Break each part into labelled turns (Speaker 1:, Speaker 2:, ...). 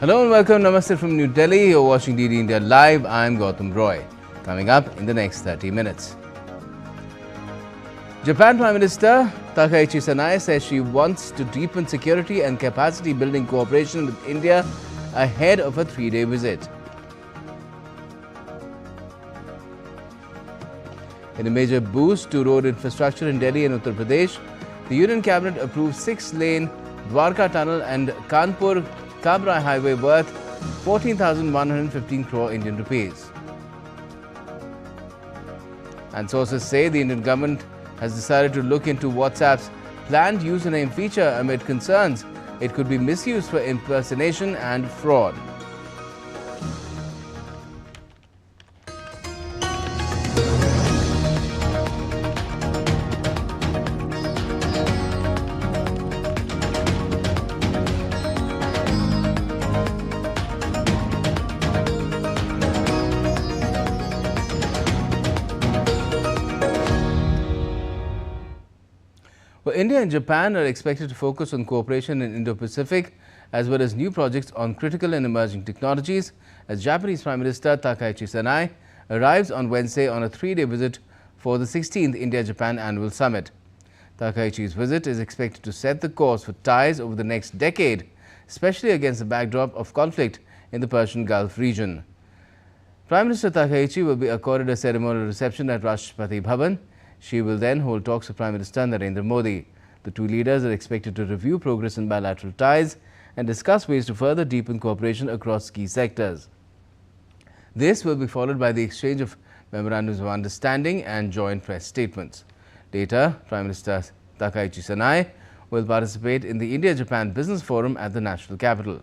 Speaker 1: Hello and welcome. Namaste from New Delhi. You're watching DD India Live. I'm Gautam Roy. Coming up in the next 30 minutes. Japan Prime Minister Takaichi says she wants to deepen security and capacity building cooperation with India ahead of a 3-day visit. In a major boost to road infrastructure in Delhi and Uttar Pradesh, the Union Cabinet approved 6-lane Dwarka Tunnel and Kanpur-Kabrai Highway worth 14,115 crore Indian rupees. And sources say the Indian government has decided to look into WhatsApp's planned username feature amid concerns it could be misused for impersonation and fraud. Well, India and Japan are expected to focus on cooperation in Indo-Pacific as well as new projects on critical and emerging technologies as Japanese Prime Minister Takaichi arrives on Wednesday on a 3-day visit for the 16th India-Japan Annual Summit. Takaichi's visit is expected to set the course for ties over the next decade, especially against the backdrop of conflict in the Persian Gulf region. Prime Minister Takaichi will be accorded a ceremonial reception at Rashtrapati Bhavan. She will then hold talks with Prime Minister Narendra Modi. The two leaders are expected to review progress in bilateral ties and discuss ways to further deepen cooperation across key sectors. This will be followed by the exchange of memorandums of understanding and joint press statements. Later, Prime Minister Takaichi will participate in the India-Japan Business Forum at the national capital.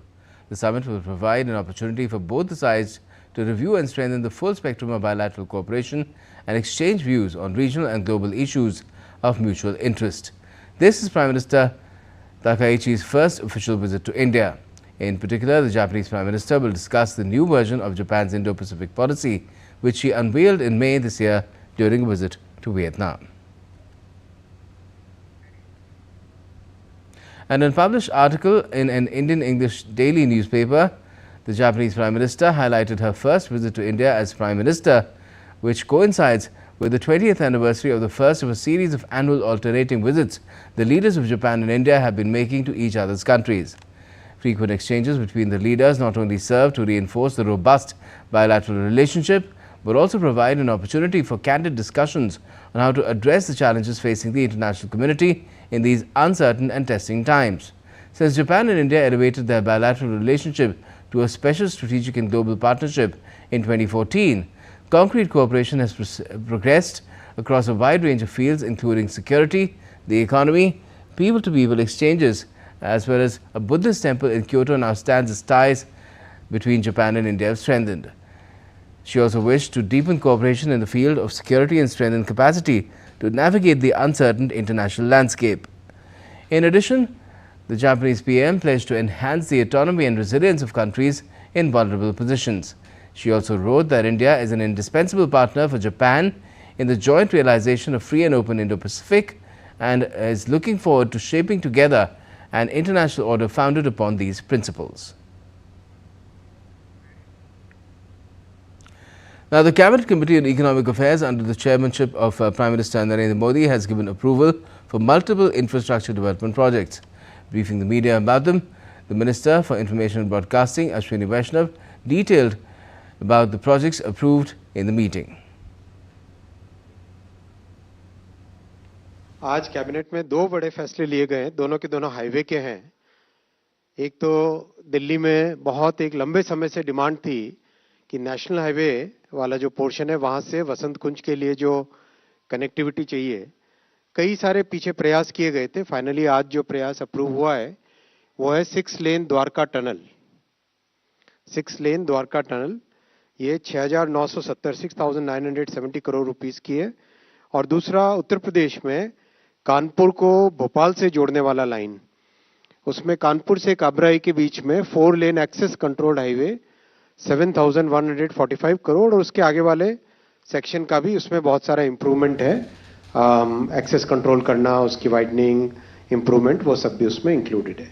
Speaker 1: The summit will provide an opportunity for both the sides to review and strengthen the full spectrum of bilateral cooperation and exchange views on regional and global issues of mutual interest. This is Prime Minister Takaichi's first official visit to India. In particular, the Japanese Prime Minister will discuss the new version of Japan's Indo-Pacific policy, which she unveiled in May this year during a visit to Vietnam. An unpublished article in an Indian English daily newspaper, the Japanese Prime Minister highlighted her first visit to India as Prime Minister, which coincides with the 20th anniversary of the first of a series of annual alternating visits the leaders of Japan and India have been making to each other's countries. Frequent exchanges between the leaders not only serve to reinforce the robust bilateral relationship, but also provide an opportunity for candid discussions on how to address the challenges facing the international community in these uncertain and testing times. Since Japan and India elevated their bilateral relationship to a special strategic and global partnership in 2014, concrete cooperation has progressed across a wide range of fields including security, the economy, people-to-people exchanges, as well as a Buddhist temple in Kyoto now stands as ties between Japan and India have strengthened. She also wished to deepen cooperation in the field of security and strengthen capacity to navigate the uncertain international landscape. In addition, the Japanese PM pledged to enhance the autonomy and resilience of countries in vulnerable positions. She also wrote that India is an indispensable partner for Japan in the joint realization of free and open Indo-Pacific and is looking forward to shaping together an international order founded upon these principles. Now, the Cabinet Committee on Economic Affairs under the chairmanship of Prime Minister Narendra Modi has given approval for multiple infrastructure development projects. Briefing the media about them, the Minister for Information and Broadcasting, Ashwini Vaishnav, detailed about the projects approved in the meeting.
Speaker 2: आज cabinet में दो बड़े फैसले लिए गए, दोनों के दोनों हाईवे के हैं। एक तो दिल्ली में बहुत एक लंबे समय से डिमांड थी कि नेशनल हाईवे वाला जो पोर्शन है वहां से वसंत कुंज के लिए जो कनेक्टिविटी चाहिए, कई सारे पीछे प्रयास किए गए थे। फाइनली आज जो प्रयास अप्रूव हुआ है वो है 6 लेन द्वारका टनल। 6 लेन द्वारका टनल ये 6,970 करोड़ रुपीस की है। और दूसरा उत्तर प्रदेश में कानपुर को भोपाल से जोड़ने वाला लाइन, उसमें कानपुर से काबराई के बीच में 4 lane access controlled highway 7,145 crore, और उसके आगे वाले सेक्शन का भी उसमें बहुत सारा इम्प्रूवमेंट है। एक्सेस कंट्रोल करना, उसकी वाइडनिंग, इम्प्रूवमेंट, वो सब भी उसमें इंक्लूडेड है।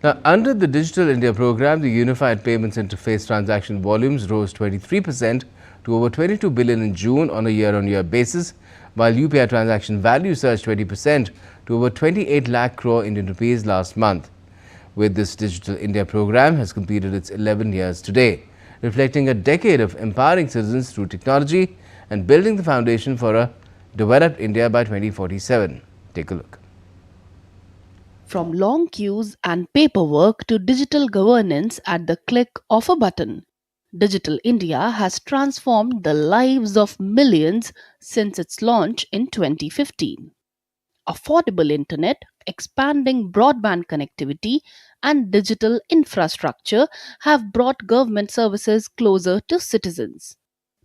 Speaker 1: Now, under the Digital India program, the Unified Payments Interface transaction volumes rose 23% to over 22 billion in June on a year-on-year basis, while UPI transaction value surged 20% to over 28 lakh crore Indian rupees last month. With this Digital India program has completed its 11 years today, reflecting a decade of empowering citizens through technology and building the foundation for a developed India by 2047. Take a look.
Speaker 3: From long queues and paperwork to digital governance at the click of a button, Digital India has transformed the lives of millions since its launch in 2015. Affordable internet, expanding broadband connectivity, and digital infrastructure have brought government services closer to citizens.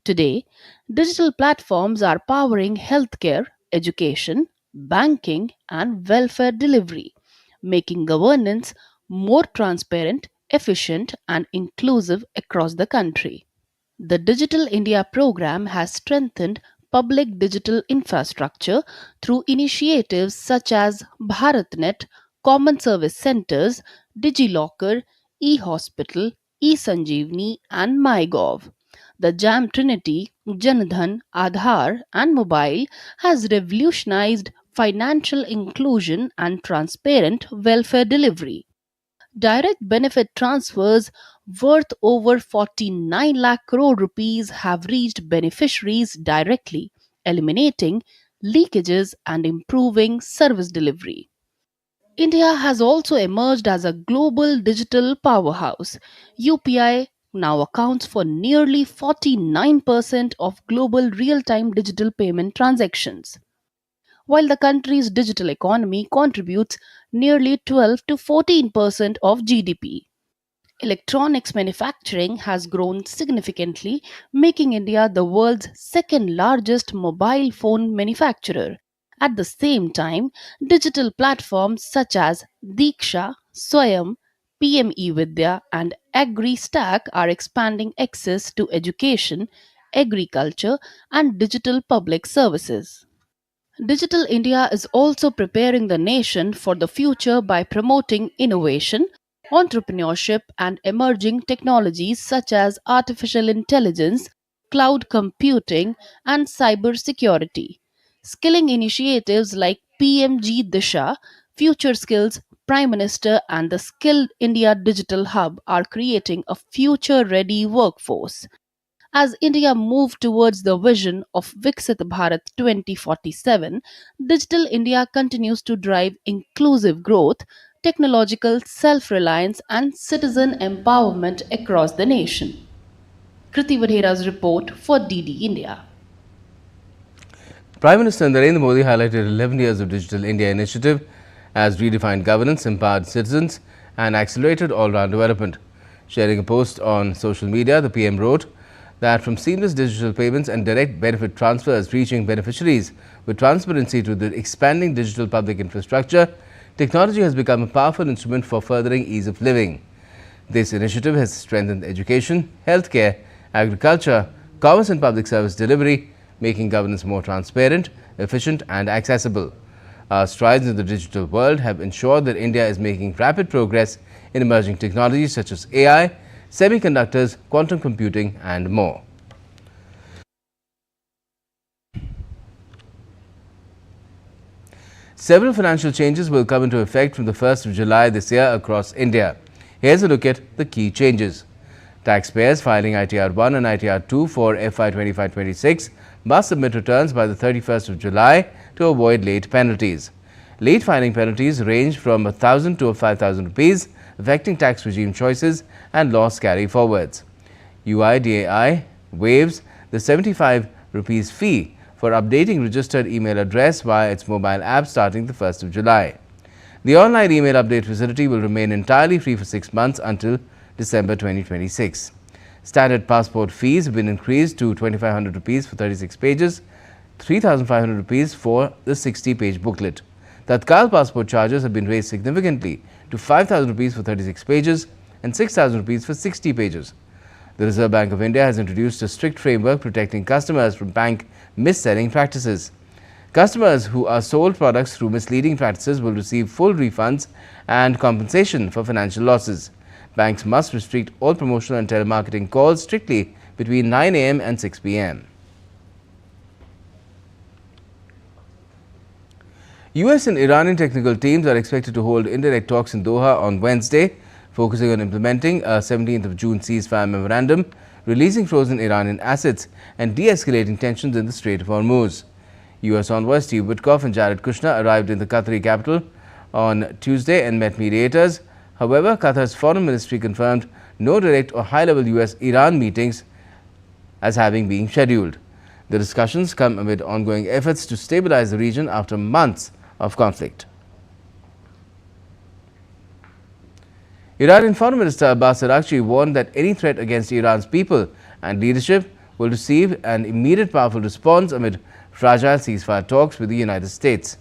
Speaker 3: Today, digital platforms are powering healthcare, education, banking, and welfare delivery, making governance more transparent, efficient, and inclusive across the country. The Digital India program has strengthened public digital infrastructure through initiatives such as BharatNet, Common Service Centers, DigiLocker, eHospital, eSanjeevani, and MyGov. The JAM Trinity, Janadhan, Aadhaar, and Mobile has revolutionized financial inclusion and transparent welfare delivery. Direct benefit transfers worth over 49 lakh crore rupees have reached beneficiaries directly, eliminating leakages and improving service delivery. India has also emerged as a global digital powerhouse. UPI now accounts for nearly 49% of global real time digital payment transactions, while the country's digital economy contributes nearly 12 to 14% of GDP. Electronics manufacturing has grown significantly, making India the world's second largest mobile phone manufacturer. At the same time, digital platforms such as Diksha, Swayam, PM Vidya, and AgriStack are expanding access to education, agriculture, and digital public services. Digital India is also preparing the nation for the future by promoting innovation, entrepreneurship, and emerging technologies such as artificial intelligence, cloud computing, and cybersecurity. Skilling initiatives like PMG Disha, Future Skills, Prime Minister, and the Skill India Digital Hub are creating a future ready workforce. As India moves towards the vision of Viksit Bharat 2047, Digital India continues to drive inclusive growth, technological self reliance, and citizen empowerment across the nation. Kriti Vadhera's report for DD India.
Speaker 1: Prime Minister Narendra Modi highlighted 11 years of Digital India initiative as redefined governance, empowered citizens, and accelerated all-round development. Sharing a post on social media, the PM wrote that from seamless digital payments and direct benefit transfers reaching beneficiaries with transparency to the expanding digital public infrastructure, technology has become a powerful instrument for furthering ease of living. This initiative has strengthened education, healthcare, agriculture, commerce and public service delivery, making governance more transparent, efficient and accessible. Our strides in the digital world have ensured that India is making rapid progress in emerging technologies such as AI, semiconductors, quantum computing and more. Several financial changes will come into effect from the 1st of July this year across India. Here's a look at the key changes. Taxpayers filing ITR 1 and ITR 2 for FY 25-26 must submit returns by the 31st of July to avoid late penalties. Late filing penalties range from 1,000 to 5,000 rupees, affecting tax regime choices and loss carry forwards. UIDAI waives the 75 rupees fee for updating registered email address via its mobile app starting the 1st of July. The online email update facility will remain entirely free for 6 months until December 2026. Standard passport fees have been increased to 2,500 rupees for 36 pages, 3,500 rupees for the 60-page booklet. Tatkal passport charges have been raised significantly to 5,000 rupees for 36 pages and 6,000 rupees for 60 pages. The Reserve Bank of India has introduced a strict framework protecting customers from bank mis-selling practices. Customers who are sold products through misleading practices will receive full refunds and compensation for financial losses. Banks must restrict all promotional and telemarketing calls strictly between 9 a.m. and 6 p.m. US and Iranian technical teams are expected to hold indirect talks in Doha on Wednesday, focusing on implementing a 17th of June ceasefire memorandum, releasing frozen Iranian assets and de-escalating tensions in the Strait of Hormuz. US envoys Steve Witkoff and Jared Kushner arrived in the Qatari capital on Tuesday and met mediators. However, Qatar's foreign ministry confirmed no direct or high-level US-Iran meetings as having been scheduled. The discussions come amid ongoing efforts to stabilize the region after months of conflict. Iranian Foreign Minister Abbas Araghchi warned that any threat against Iran's people and leadership will receive an immediate powerful response amid fragile ceasefire talks with the United States.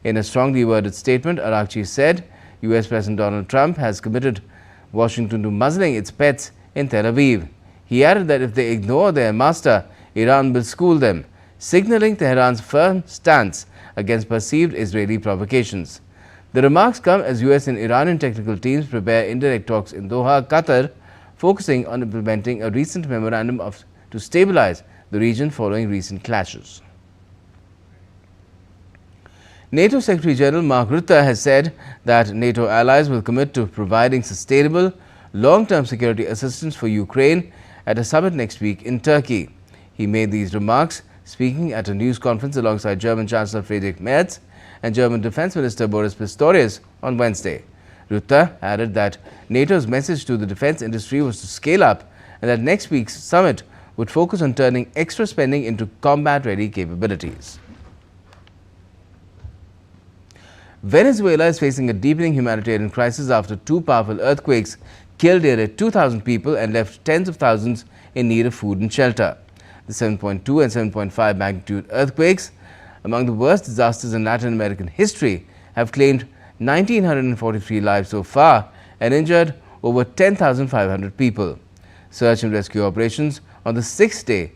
Speaker 1: In a strongly worded statement, Araghchi said US President Donald Trump has committed Washington to muzzling its pets in Tel Aviv. He added that if they ignore their master, Iran will school them, signaling Tehran's firm stance against perceived Israeli provocations. The remarks come as US and Iranian technical teams prepare indirect talks in Doha, Qatar, focusing on implementing a recent memorandum to stabilize the region following recent clashes. NATO Secretary General Mark Rutte has said that NATO allies will commit to providing sustainable, long-term security assistance for Ukraine at a summit next week in Turkey. He made these remarks speaking at a news conference alongside German Chancellor Friedrich Merz and German Defense Minister Boris Pistorius on Wednesday. Rutte added that NATO's message to the defense industry was to scale up and that next week's summit would focus on turning extra spending into combat-ready capabilities. Venezuela is facing a deepening humanitarian crisis after two powerful earthquakes killed nearly 2,000 people and left tens of thousands in need of food and shelter. The 7.2 and 7.5 magnitude earthquakes, among the worst disasters in Latin American history, have claimed 1,943 lives so far and injured over 10,500 people. Search and rescue operations on the sixth day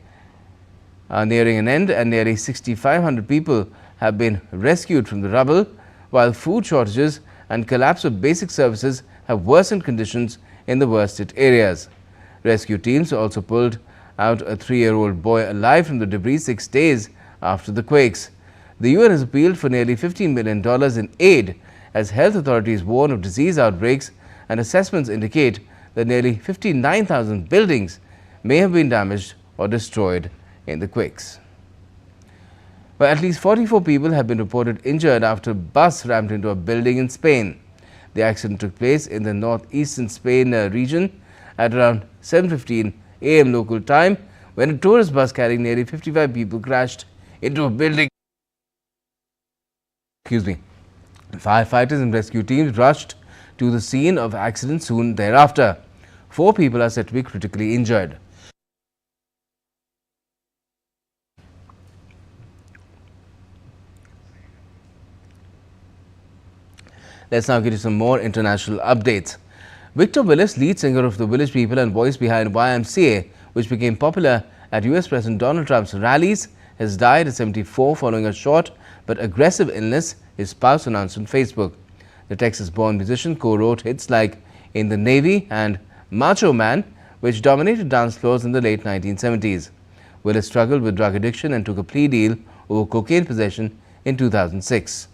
Speaker 1: are nearing an end and nearly 6,500 people have been rescued from the rubble, while food shortages and collapse of basic services have worsened conditions in the worst hit areas. Rescue teams also pulled out a 3-year-old boy alive from the debris 6 days after the quakes. The UN has appealed for nearly $15 million in aid as health authorities warn of disease outbreaks, and assessments indicate that nearly 59,000 buildings may have been damaged or destroyed in the quakes. But at least 44 people have been reported injured after a bus rammed into a building in Spain. The accident took place in the northeastern Spain region at around 7:15 a.m. local time, when a tourist bus carrying nearly 55 people crashed into a building. Firefighters and rescue teams rushed to the scene of accident soon thereafter. 4 people are said to be critically injured. Let's now get you some more international updates. Victor Willis, lead singer of the Village People and voice behind YMCA, which became popular at US President Donald Trump's rallies, has died at 74 following a short but aggressive illness, his spouse announced on Facebook. The Texas-born musician co-wrote hits like In the Navy and Macho Man, which dominated dance floors in the late 1970s. Willis struggled with drug addiction and took a plea deal over cocaine possession in 2006.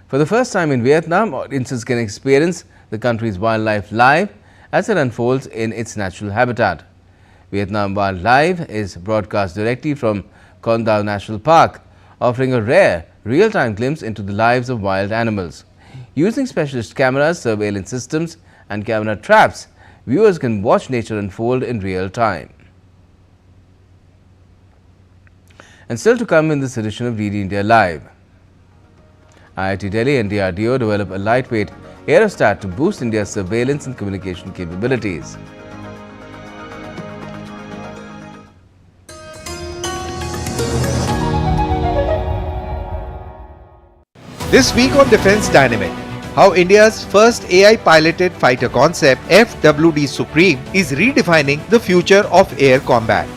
Speaker 1: For the first time in Vietnam, audiences can experience the country's wildlife live as it unfolds in its natural habitat. Vietnam Wildlife is broadcast directly from Con Dao National Park, offering a rare, real-time glimpse into the lives of wild animals. Using specialist cameras, surveillance systems and camera traps, viewers can watch nature unfold in real time. And still to come in this edition of DD India Live. IIT Delhi and DRDO develop a lightweight aerostat to boost India's surveillance and communication capabilities.
Speaker 4: This week on Defence Dynamic, how India's first AI-piloted fighter concept, FWD Supreme, is redefining the future of air combat.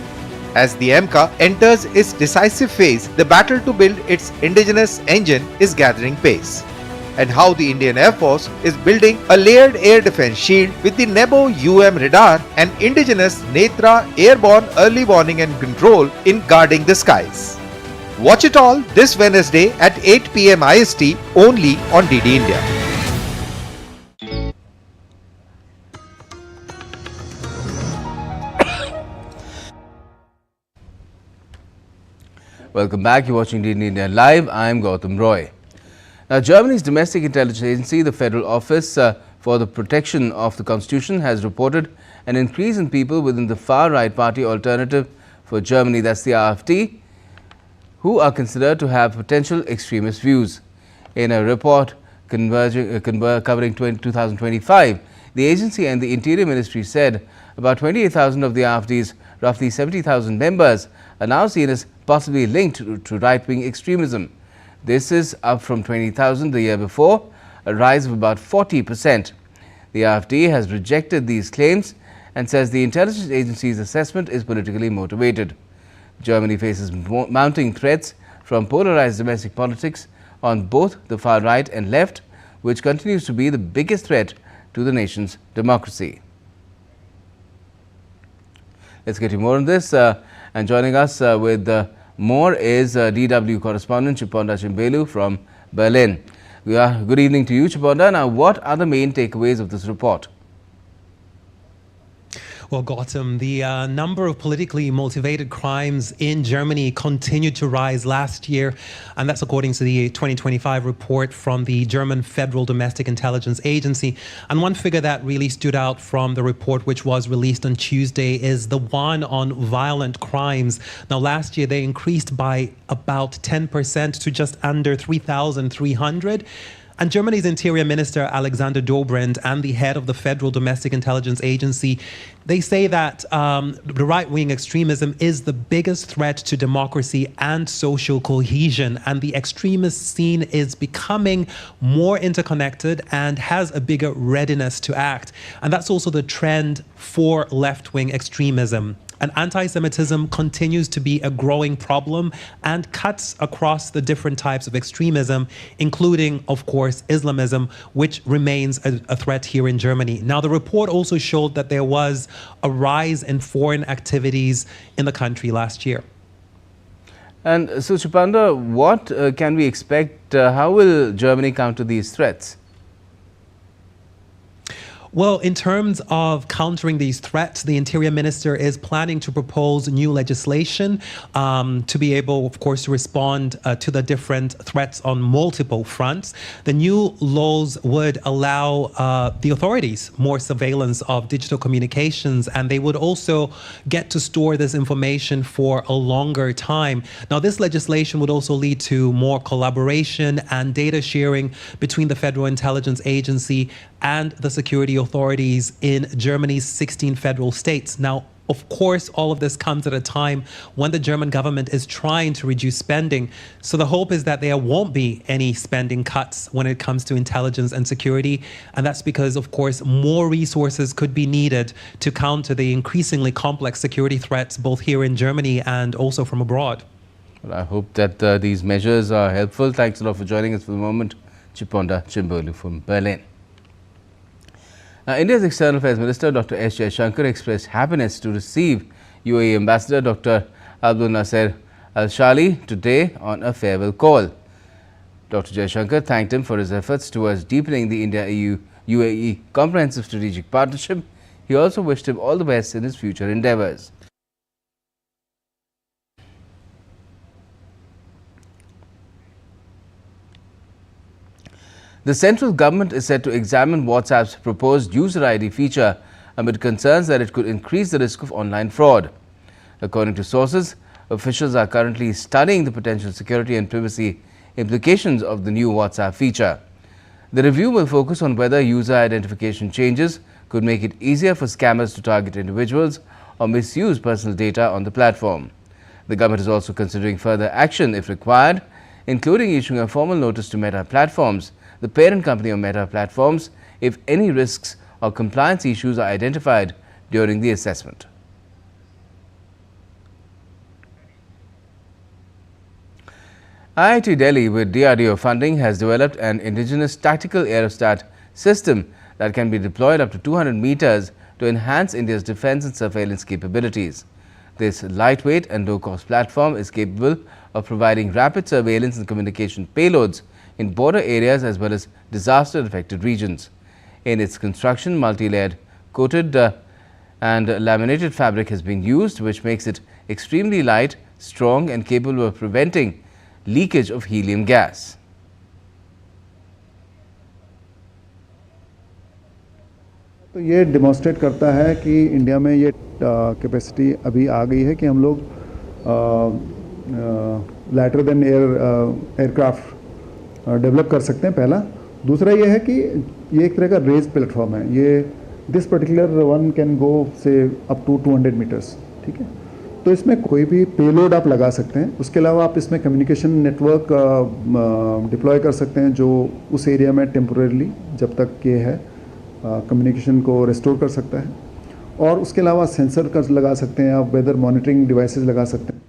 Speaker 4: As the MCA enters its decisive phase, the battle to build its indigenous engine is gathering pace. And how the Indian Air Force is building a layered air defense shield with the Nebo UM radar and indigenous Netra airborne early warning and control in guarding the skies. Watch it all this Wednesday at 8 PM IST only on DD India.
Speaker 1: Welcome back. You're watching DD India Live. I'm Gautam Roy. Now, Germany's domestic intelligence agency, the Federal Office for the Protection of the Constitution, has reported an increase in people within the far-right party Alternative for Germany, that's the AfD, who are considered to have potential extremist views. In a report covering 2025, the agency and the Interior Ministry said about 28,000 of the AfD's roughly 70,000 members are now seen as possibly linked to right-wing extremism. This is up from 20,000 the year before, a rise of about 40%. The AfD has rejected these claims and says the intelligence agency's assessment is politically motivated. Germany faces mounting threats from polarized domestic politics on both the far right and left, which continues to be the biggest threat to the nation's democracy. Let's get you more on this. And joining us with more is DW correspondent Chiponda Chimbelu from Berlin. Good evening to you, Chiponda. Now, what are the main takeaways of this report?
Speaker 5: Well, Gautam, the number of politically motivated crimes in Germany continued to rise last year, and that's according to the 2025 report from the German Federal Domestic Intelligence Agency. And one figure that really stood out from the report, which was released on Tuesday, is the one on violent crimes. Now, last year, they increased by about 10% to just under 3,300. And Germany's Interior Minister Alexander Dobrindt and the head of the Federal Domestic Intelligence Agency, they say that the right-wing extremism is the biggest threat to democracy and social cohesion. And the extremist scene is becoming more interconnected and has a bigger readiness to act. And that's also the trend for left-wing extremism. And anti-Semitism continues to be a growing problem and cuts across the different types of extremism, including, of course, Islamism, which remains a threat here in Germany. Now, the report also showed that there was a rise in foreign activities in the country last year.
Speaker 1: And so, Chipanda, what can we expect? How will Germany counter these threats?
Speaker 5: Well, in terms of countering these threats, the Interior Minister is planning to propose new legislation to be able, of course, to respond to the different threats on multiple fronts. The new laws would allow the authorities more surveillance of digital communications, and they would also get to store this information for a longer time. Now, this legislation would also lead to more collaboration and data sharing between the Federal Intelligence Agency and the security authorities in Germany's 16 federal states. Now, of course, all of this comes at a time when the German government is trying to reduce spending. So the hope is that there won't be any spending cuts when it comes to intelligence and security. And that's because, of course, more resources could be needed to counter the increasingly complex security threats, both here in Germany and also from abroad.
Speaker 1: Well, I hope that these measures are helpful. Thanks a lot for joining us for the moment. Chiponda Chimbolu from Berlin. Now, India's External Affairs Minister Dr. S. Jaishankar expressed happiness to receive UAE Ambassador Dr. Abdul Nasser Al-Shali today on a farewell call. Dr. Jaishankar thanked him for his efforts towards deepening the India-EU-UAE comprehensive strategic partnership. He also wished him all the best in his future endeavours. The central government is set to examine WhatsApp's proposed user ID feature amid concerns that it could increase the risk of online fraud. According to sources, officials are currently studying the potential security and privacy implications of the new WhatsApp feature. The review will focus on whether user identification changes could make it easier for scammers to target individuals or misuse personal data on the platform. The government is also considering further action if required, including issuing a formal notice to Meta Platforms, the parent company of Meta Platforms, if any risks or compliance issues are identified during the assessment. IIT Delhi, with DRDO funding, has developed an indigenous tactical aerostat system that can be deployed up to 200 meters to enhance India's defense and surveillance capabilities. This lightweight and low-cost platform is capable of providing rapid surveillance and communication payloads in border areas as well as disaster-affected regions. In its construction, multi-layered coated and laminated fabric has been used, which makes it extremely light, strong and capable of preventing leakage of helium gas.
Speaker 6: तो ये demonstrate करता है कि India में ये capacity अभी आ गई है कि हम लोग लाइटर देन एयरक्राफ्ट डेवलप कर सकते हैं। पहला। दूसरा ये है कि ये एक तरह का रेज प्लेटफॉर्म है। ये this particular one can go से अप टू 200 मीटर्स। ठीक है, तो इसमें कोई भी पेलोड आप लगा सकते हैं। उसके अलावा आप इसमें कम्युनिकेशन नेटवर्क डिप्लॉय कर सकते हैं जो उस एरिया में टेम्पोरेरली जब तक ये है कम्युनिकेशन को रिस्टोर कर सकता है। और उसके अलावा सेंसर का लगा सकते हैं, आप वेदर मॉनिटरिंग डिवाइसेस लगा सकते हैं।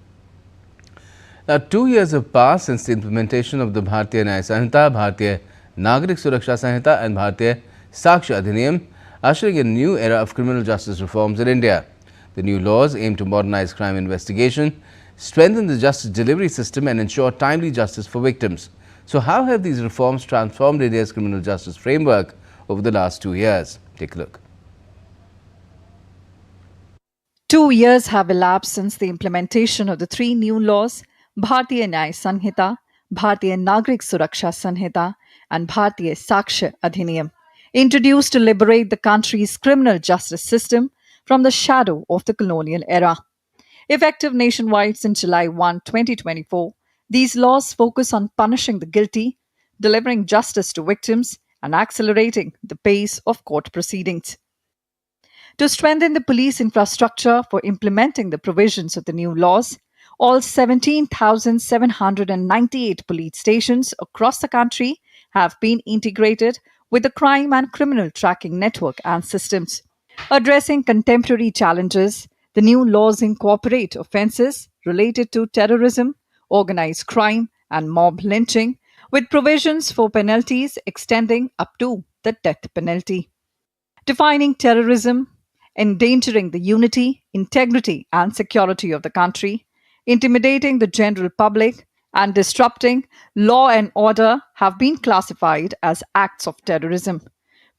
Speaker 1: Now, 2 years have passed since the implementation of the Bharatiya Nyaya Sanhita, Bharatiya Nagrik Suraksha Sanhita and Bharatiya Sakshi Adhiniyam, ushering a new era of criminal justice reforms in India. The new laws aim to modernize crime investigation, strengthen the justice delivery system and ensure timely justice for victims. So how have these reforms transformed India's criminal justice framework over the last 2 years? Take a look.
Speaker 7: 2 years have elapsed since the implementation of the 3 new laws, Bharatiya Nyaya Sanhita, Bharatiya Nagrik Suraksha Sanhita and Bharatiya Sakshi Adhiniyam, introduced to liberate the country's criminal justice system from the shadow of the colonial era. Effective nationwide since July 1, 2024, these laws focus on punishing the guilty, delivering justice to victims, and accelerating the pace of court proceedings. To strengthen the police infrastructure for implementing the provisions of the new laws, all 17,798 police stations across the country have been integrated with the crime and criminal tracking network and systems. Addressing contemporary challenges, the new laws incorporate offences related to terrorism, organized crime, and mob lynching, with provisions for penalties extending up to the death penalty. Defining terrorism, endangering the unity, integrity, and security of the country, intimidating the general public, and disrupting law and order have been classified as acts of terrorism.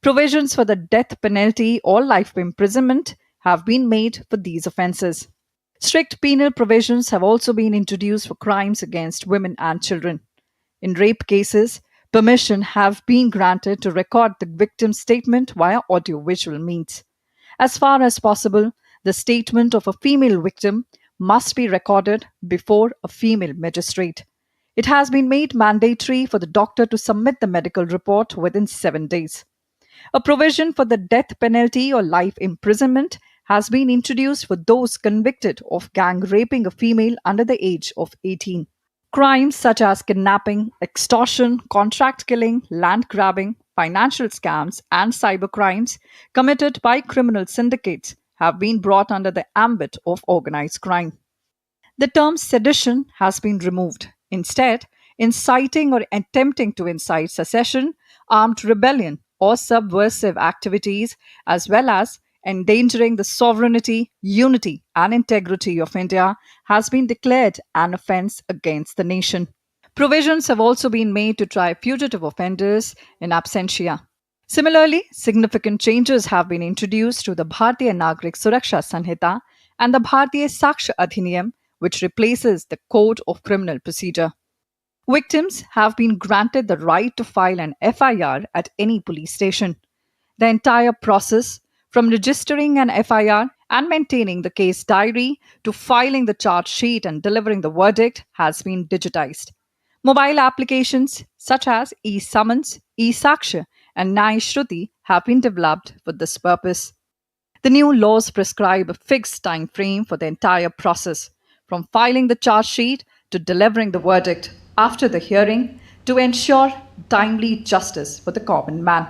Speaker 7: Provisions for the death penalty or life imprisonment have been made for these offences. Strict penal provisions have also been introduced for crimes against women and children. In rape cases, permission have been granted to record the victim's statement via audio-visual means. As far as possible, the statement of a female victim must be recorded before a female magistrate. It has been made mandatory for the doctor to submit the medical report within 7 days. A provision for the death penalty or life imprisonment has been introduced for those convicted of gang raping a female under the age of 18. Crimes such as kidnapping, extortion, contract killing, land grabbing, financial scams, and cybercrimes committed by criminal syndicates have been brought under the ambit of organized crime. The term sedition has been removed. Instead, inciting or attempting to incite secession, armed rebellion, or subversive activities, as well as endangering the sovereignty, unity, and integrity of India, has been declared an offence against the nation. Provisions have also been made to try fugitive offenders in absentia. Similarly, significant changes have been introduced to the Bharatiya Nagrik Suraksha Sanhita and the Bharatiya Sakshi Adhiniyam, which replaces the Code of Criminal Procedure. Victims have been granted the right to file an FIR at any police station. The entire process, from registering an FIR and maintaining the case diary to filing the charge sheet and delivering the verdict, has been digitized. Mobile applications such as e-Summons, e-Sakshi, and Nyaya Shruti have been developed for this purpose. The new laws prescribe a fixed time frame for the entire process, from filing the charge sheet to delivering the verdict after the hearing, to ensure timely justice for the common man.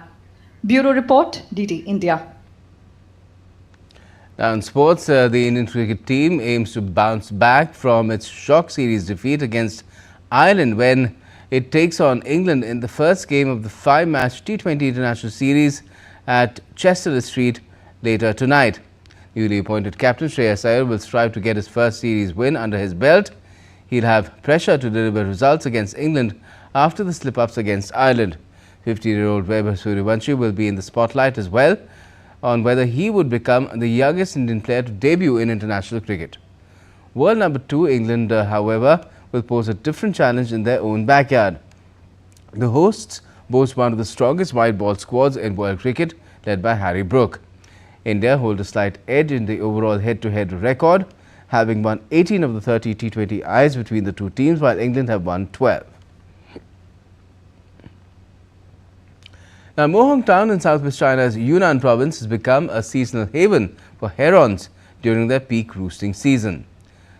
Speaker 7: Bureau Report, DD India.
Speaker 1: Now in sports, the Indian cricket team aims to bounce back from its shock series defeat against Ireland when it takes on England in the first game of the 5-match T20 International Series at Chester Street later tonight. Newly appointed captain Shreyas Iyer will strive to get his first series win under his belt. He'll have pressure to deliver results against England after the slip-ups against Ireland. 50-year-old Weber Suryavanshi will be in the spotlight as well on whether he would become the youngest Indian player to debut in international cricket. World number 2 England, however, will pose a different challenge in their own backyard. The hosts boast one of the strongest white ball squads in world cricket, led by Harry Brook. India hold a slight edge in the overall head-to-head record, having won 18 of the 30 T20Is between the two teams, while England have won 12. Now, Mohong town in southwest China's Yunnan province has become a seasonal haven for herons during their peak roosting season.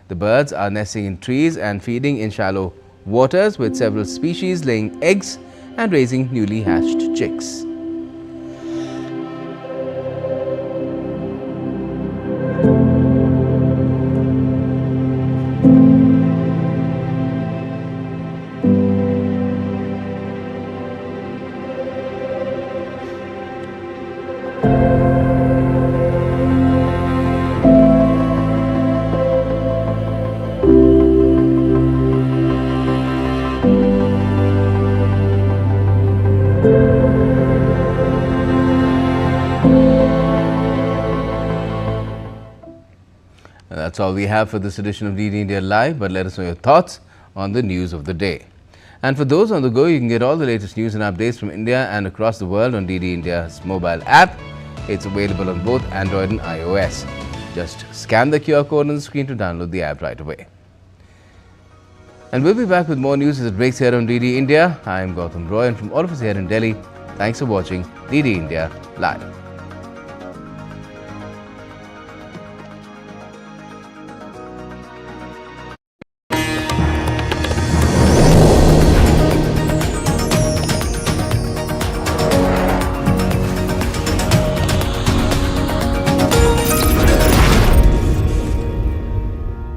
Speaker 1: The birds are nesting in trees and feeding in shallow waters, with several species laying eggs and raising newly hatched chicks. That's all we have for this edition of DD India Live, but let us know your thoughts on the news of the day. And for those on the go, you can get all the latest news and updates from India and across the world on DD India's mobile app. It's available on both Android and iOS. Just scan the QR code on the screen to download the app right away. And we'll be back with more news as it breaks here on DD India. I am Gautam Roy, and from all of us here in Delhi, thanks for watching DD India Live.